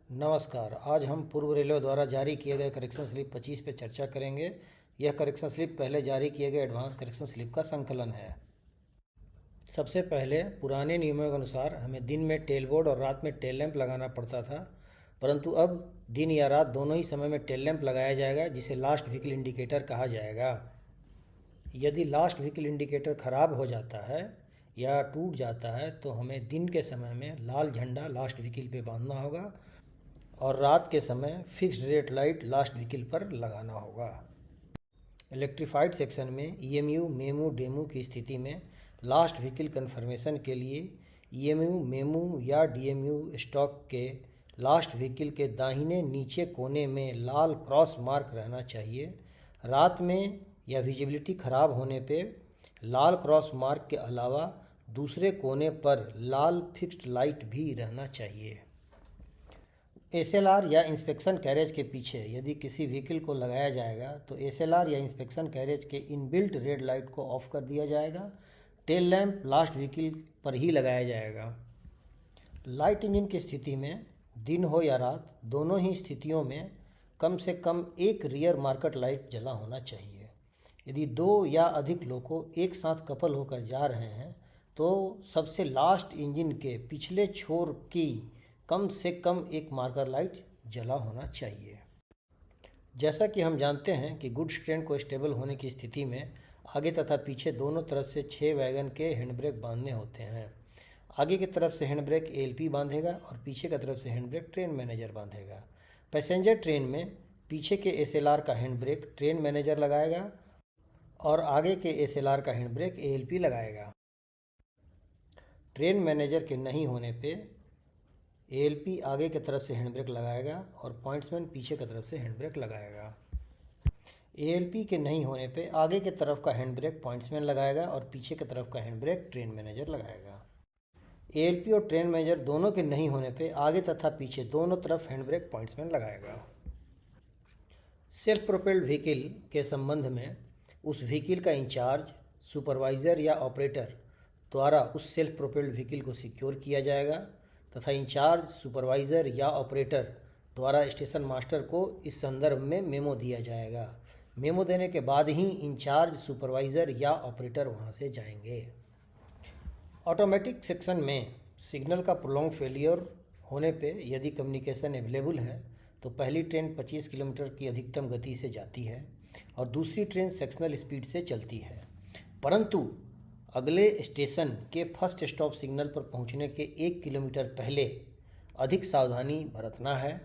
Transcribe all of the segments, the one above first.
नमस्कार। आज हम पूर्व रेलवे द्वारा जारी किए गए करेक्शन स्लिप 25 पे चर्चा करेंगे। यह करेक्शन स्लिप पहले जारी किए गए एडवांस करेक्शन स्लिप का संकलन है। सबसे पहले पुराने नियमों के अनुसार हमें दिन में टेल बोर्ड और रात में टेल लैंप लगाना पड़ता था, परंतु अब दिन या रात दोनों ही समय में टेल लैंप लगाया जाएगा, जिसे लास्ट व्हीकल इंडिकेटर कहा जाएगा। यदि लास्ट व्हीकल इंडिकेटर खराब हो जाता है या टूट जाता है तो हमें दिन के समय में लाल झंडा लास्ट व्हीकल पे बांधना होगा और रात के समय fixed rate light last vehicle पर लगाना होगा। इलेक्ट्रीफाइड सेक्शन में ईएमयू मेमू डेमू की स्थिति में लास्ट व्हीकल कन्फर्मेशन के लिए ईएमयू मेमू या डीएमयू स्टॉक के लास्ट व्हीकल के दाहिने नीचे कोने में लाल क्रॉस मार्क रहना चाहिए। रात में या विजिबिलिटी खराब होने पे लाल क्रॉस मार्क के अलावा दूसरे कोने पर लाल फिक्स्ड लाइट भी रहना चाहिए। एसएलआर या इंस्पेक्शन कैरेज के पीछे यदि किसी व्हीकल को लगाया जाएगा तो एसएलआर या इंस्पेक्शन कैरेज के इनबिल्ट रेड लाइट को ऑफ कर दिया जाएगा। टेल लैंप लास्ट व्हीकल पर ही लगाया जाएगा। लाइट इंजन की स्थिति में दिन हो या रात दोनों ही स्थितियों में कम से कम एक रियर मार्केट लाइट जला होना चाहिए। यदि दो या अधिक लोको एक साथ कपल होकर जा रहे हैं तो सबसे लास्ट इंजन के पिछले छोर की कम से कम एक मार्कर लाइट जला होना चाहिए। जैसा कि हम जानते हैं कि गुड्स ट्रेन को स्टेबल होने की स्थिति में आगे तथा पीछे दोनों तरफ से 6 वैगन के हैंड ब्रेक बांधने होते हैं। आगे की तरफ से हैंड ब्रेक एएलपी बांधेगा और पीछे की तरफ से हैंड ब्रेक ट्रेन मैनेजर बांधेगा। पैसेंजर ट्रेन में पीछे के एसएलआर का हैंड ब्रेक ट्रेन मैनेजर लगाएगा और आगे के एसएलआर का हैंड ब्रेक एएलपी लगाएगा। ट्रेन मैनेजर के नहीं होने पे एएलपी आगे की तरफ से हैंड ब्रेक लगाएगा और पॉइंट्समैन पीछे की तरफ से हैंड ब्रेक लगाएगा। एएलपी के नहीं होने पे आगे की तरफ का हैंड ब्रेक पॉइंट्समैन लगाएगा और पीछे की तरफ का हैंड ब्रेक ट्रेन मैनेजर लगाएगा। एएलपी और ट्रेन मैनेजर दोनों के नहीं होने पे आगे तथा पीछे दोनों तरफ हैंड ब्रेक पॉइंट्समैन लगाएगा। सेल्फ प्रोपेल्ड व्हीकल के संबंध में उस व्हीकल का इंचार्ज, सुपरवाइज़र या ऑपरेटर द्वारा उस सेल्फ प्रोपेल्ड व्हीकल को सिक्योर किया जाएगा तथा इंचार्ज, सुपरवाइज़र या ऑपरेटर द्वारा स्टेशन मास्टर को इस संदर्भ में मेमो दिया जाएगा। मेमो देने के बाद ही इंचार्ज, सुपरवाइज़र या ऑपरेटर वहां से जाएंगे। ऑटोमेटिक सेक्शन में सिग्नल का प्रोलॉन्ग फेलियर होने पे यदि कम्युनिकेशन अवेलेबल है तो पहली ट्रेन 25 किलोमीटर की अधिकतम गति से जाती है और दूसरी ट्रेन सेक्शनल स्पीड से चलती है, परंतु अगले स्टेशन के फर्स्ट स्टॉप सिग्नल पर पहुंचने के 1 किलोमीटर पहले अधिक सावधानी बरतना है।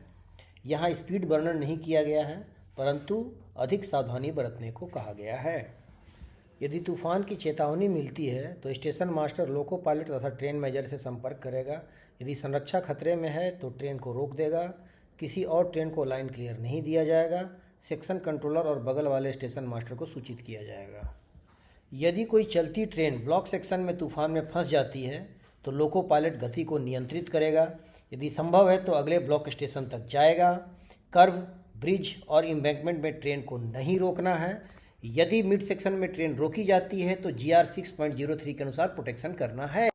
यहाँ स्पीड वर्णन नहीं किया गया है, परंतु अधिक सावधानी बरतने को कहा गया है। यदि तूफान की चेतावनी मिलती है तो स्टेशन मास्टर लोको पायलट तथा ट्रेन मैनेजर से संपर्क करेगा। यदि संरक्षा खतरे में है तो ट्रेन को रोक देगा। किसी और ट्रेन को लाइन क्लियर नहीं दिया जाएगा। सेक्शन कंट्रोलर और बगल वाले स्टेशन मास्टर को सूचित किया जाएगा। यदि कोई चलती ट्रेन ब्लॉक सेक्शन में तूफान में फंस जाती है तो लोको पायलट गति को नियंत्रित करेगा। यदि संभव है तो अगले ब्लॉक स्टेशन तक जाएगा। कर्व, ब्रिज और एम्बैंकमेंट में ट्रेन को नहीं रोकना है। यदि मिड सेक्शन में ट्रेन रोकी जाती है तो GR 6.03 के अनुसार प्रोटेक्शन करना है।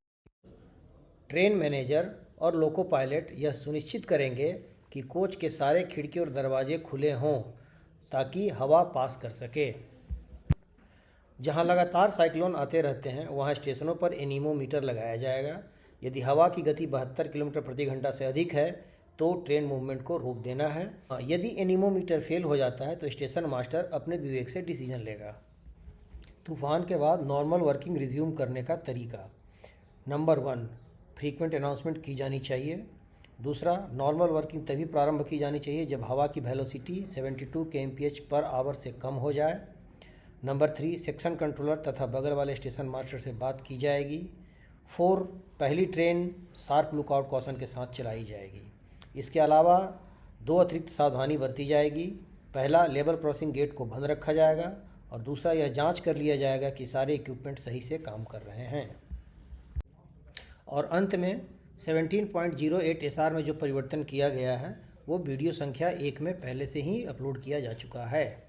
ट्रेन मैनेजर और लोको पायलट यह सुनिश्चित करेंगे कि कोच के सारे खिड़की और दरवाजे खुले हों ताकि हवा पास कर सके। जहां लगातार साइक्लोन आते रहते हैं वहां स्टेशनों पर एनीमोमीटर लगाया जाएगा। यदि हवा की गति 72 किलोमीटर प्रति घंटा से अधिक है तो ट्रेन मूवमेंट को रोक देना है। यदि एनीमोमीटर फेल हो जाता है तो स्टेशन मास्टर अपने विवेक से डिसीजन लेगा। तूफान के बाद नॉर्मल वर्किंग रिज्यूम करने का तरीका। नंबर 1, फ्रीक्वेंट अनाउंसमेंट की जानी चाहिए। दूसरा, नॉर्मल वर्किंग तभी प्रारंभ की जानी चाहिए जब हवा की वेलोसिटी 72 kmph/h से कम हो जाए। नंबर 3, सेक्शन कंट्रोलर तथा बगल वाले स्टेशन मास्टर से बात की जाएगी। 4, पहली ट्रेन शार्प लुकआउट कॉशन के साथ चलाई जाएगी। इसके अलावा 2 अतिरिक्त सावधानी बरती जाएगी। पहला, लेवल क्रॉसिंग गेट को बंद रखा जाएगा और दूसरा, यह जांच कर लिया जाएगा कि सारे इक्विपमेंट सही से काम कर रहे हैं। और अंत में 17.08 SR में जो परिवर्तन किया गया है वो वीडियो संख्या 1 में पहले से ही अपलोड किया जा चुका है।